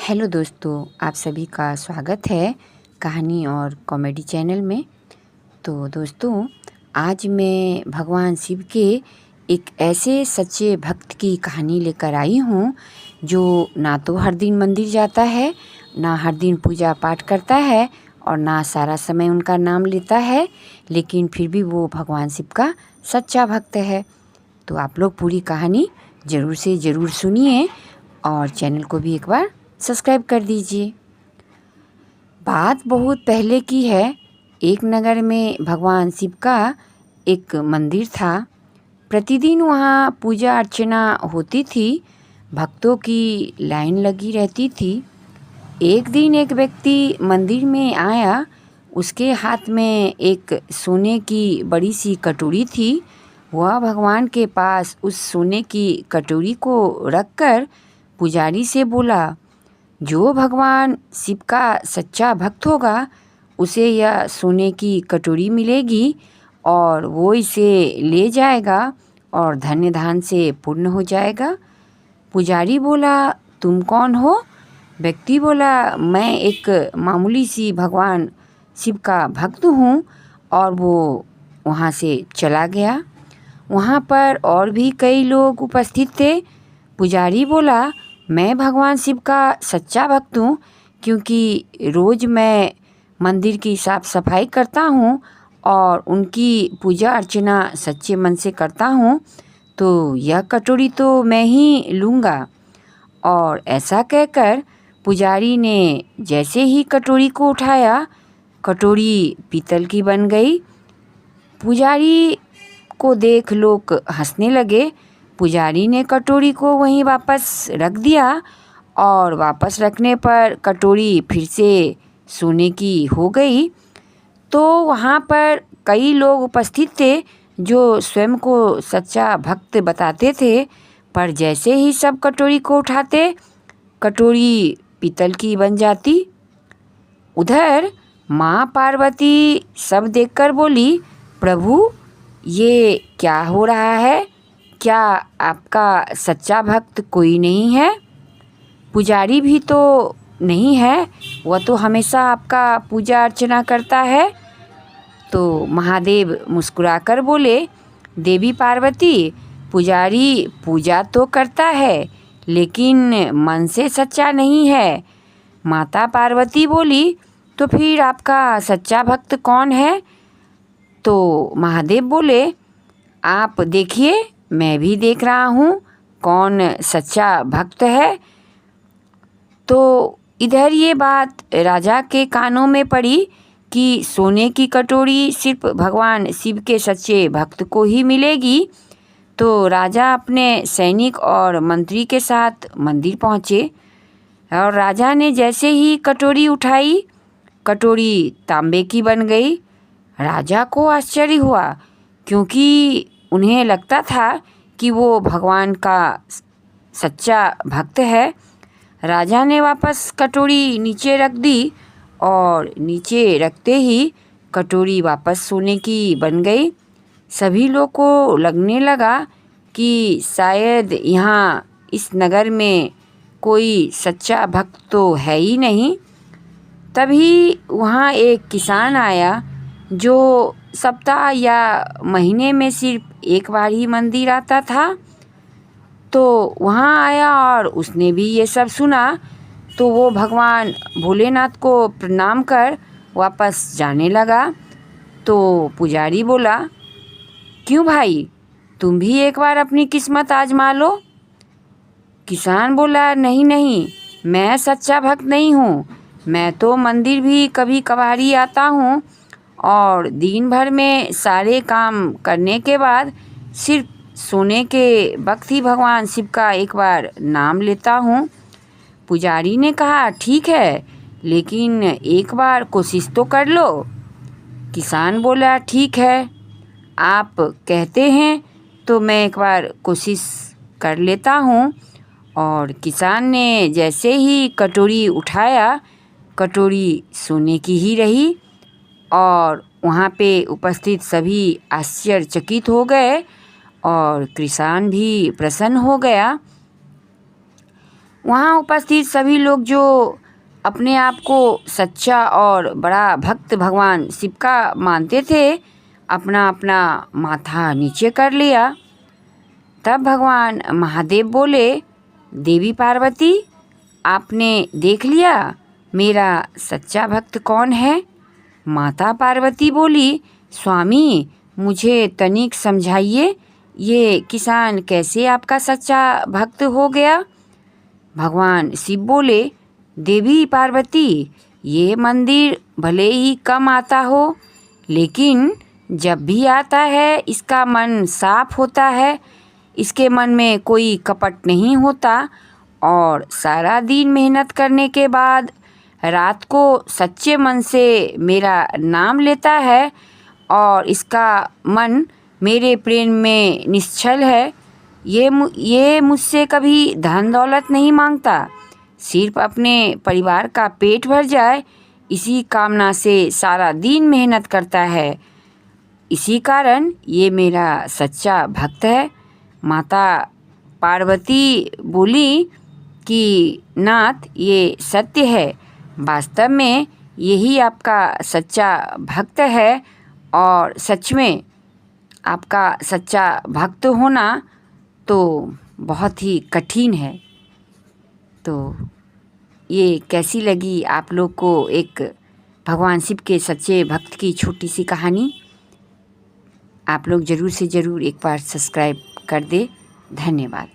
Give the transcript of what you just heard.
Hello दोस्तों, आप सभी का स्वागत है कहानी और कॉमेडी चैनल में। तो दोस्तों, आज मैं भगवान शिव के एक ऐसे सच्चे भक्त की कहानी लेकर आई हूँ जो ना तो हर दिन मंदिर जाता है, ना हर दिन पूजा पाठ करता है और ना सारा समय उनका नाम लेता है, लेकिन फिर भी वो भगवान शिव का सच्चा भक्त है। तो आप लोग पूरी कहानी ज़रूर से ज़रूर सुनिए और चैनल को भी एक बार सब्सक्राइब कर दीजिए। बात बहुत पहले की है। एक नगर में भगवान शिव का एक मंदिर था। प्रतिदिन वहाँ पूजा अर्चना होती थी, भक्तों की लाइन लगी रहती थी। एक दिन एक व्यक्ति मंदिर में आया। उसके हाथ में एक सोने की बड़ी सी कटोरी थी। वह भगवान के पास उस सोने की कटोरी को रखकर पुजारी से बोला, जो भगवान शिव का सच्चा भक्त होगा उसे यह सोने की कटोरी मिलेगी और वो इसे ले जाएगा और धन्य धान से पूर्ण हो जाएगा। पुजारी बोला, तुम कौन हो? व्यक्ति बोला, मैं एक मामूली सी भगवान शिव का भक्त हूँ। और वो वहाँ से चला गया। वहाँ पर और भी कई लोग उपस्थित थे। पुजारी बोला, मैं भगवान शिव का सच्चा भक्त हूँ, क्योंकि रोज़ मैं मंदिर की साफ़ सफाई करता हूँ और उनकी पूजा अर्चना सच्चे मन से करता हूँ, तो यह कटोरी तो मैं ही लूँगा। और ऐसा कहकर पुजारी ने जैसे ही कटोरी को उठाया, कटोरी पीतल की बन गई। पुजारी को देख लोग हंसने लगे। पुजारी ने कटोरी को वहीं वापस रख दिया और वापस रखने पर कटोरी फिर से सोने की हो गई। तो वहाँ पर कई लोग उपस्थित थे जो स्वयं को सच्चा भक्त बताते थे, पर जैसे ही सब कटोरी को उठाते, कटोरी पीतल की बन जाती। उधर माँ पार्वती सब देखकर बोली, प्रभु, ये क्या हो रहा है? क्या आपका सच्चा भक्त कोई नहीं है? पुजारी भी तो नहीं है, वह तो हमेशा आपका पूजा अर्चना करता है। तो महादेव मुस्कुराकर बोले, देवी पार्वती, पुजारी पूजा तो करता है लेकिन मन से सच्चा नहीं है। माता पार्वती बोली, तो फिर आपका सच्चा भक्त कौन है? तो महादेव बोले, आप देखिए, मैं भी देख रहा हूँ कौन सच्चा भक्त है। तो इधर ये बात राजा के कानों में पड़ी कि सोने की कटोरी सिर्फ भगवान शिव के सच्चे भक्त को ही मिलेगी। तो राजा अपने सैनिक और मंत्री के साथ मंदिर पहुँचे और राजा ने जैसे ही कटोरी उठाई, कटोरी तांबे की बन गई। राजा को आश्चर्य हुआ, क्योंकि उन्हें लगता था कि वो भगवान का सच्चा भक्त है। राजा ने वापस कटोरी नीचे रख दी और नीचे रखते ही कटोरी वापस सोने की बन गई। सभी लोग को लगने लगा कि शायद यहाँ इस नगर में कोई सच्चा भक्त तो है ही नहीं। तभी वहाँ एक किसान आया जो सप्ताह या महीने में सिर्फ एक बार ही मंदिर आता था। तो वहाँ आया और उसने भी ये सब सुना। तो वो भगवान भोलेनाथ को प्रणाम कर वापस जाने लगा। तो पुजारी बोला, क्यों भाई, तुम भी एक बार अपनी किस्मत आजमा लो। किसान बोला, नहीं नहीं, मैं सच्चा भक्त नहीं हूँ। मैं तो मंदिर भी कभी कभार ही आता हूँ और दिन भर में सारे काम करने के बाद सिर्फ सोने के वक्त ही भगवान शिव का एक बार नाम लेता हूँ। पुजारी ने कहा, ठीक है, लेकिन एक बार कोशिश तो कर लो। किसान बोला, ठीक है, आप कहते हैं तो मैं एक बार कोशिश कर लेता हूँ। और किसान ने जैसे ही कटोरी उठाया, कटोरी सोने की ही रही और वहाँ पे उपस्थित सभी आश्चर्यचकित हो गए और किसान भी प्रसन्न हो गया। वहाँ उपस्थित सभी लोग जो अपने आप को सच्चा और बड़ा भक्त भगवान शिव का मानते थे, अपना अपना माथा नीचे कर लिया। तब भगवान महादेव बोले, देवी पार्वती, आपने देख लिया मेरा सच्चा भक्त कौन है? माता पार्वती बोली, स्वामी मुझे तनिक समझाइए, ये किसान कैसे आपका सच्चा भक्त हो गया? भगवान शिव बोले, देवी पार्वती, ये मंदिर भले ही कम आता हो, लेकिन जब भी आता है इसका मन साफ होता है, इसके मन में कोई कपट नहीं होता और सारा दिन मेहनत करने के बाद रात को सच्चे मन से मेरा नाम लेता है और इसका मन मेरे प्रेम में निश्चल है। ये मुझसे कभी धन दौलत नहीं मांगता, सिर्फ अपने परिवार का पेट भर जाए इसी कामना से सारा दिन मेहनत करता है। इसी कारण ये मेरा सच्चा भक्त है। माता पार्वती बोली कि नाथ, ये सत्य है, वास्तव में यही आपका सच्चा भक्त है और सच में आपका सच्चा भक्त होना तो बहुत ही कठिन है। तो ये कैसी लगी आप लोग को एक भगवान शिव के सच्चे भक्त की छोटी सी कहानी? आप लोग ज़रूर से ज़रूर एक बार सब्सक्राइब कर दे। धन्यवाद।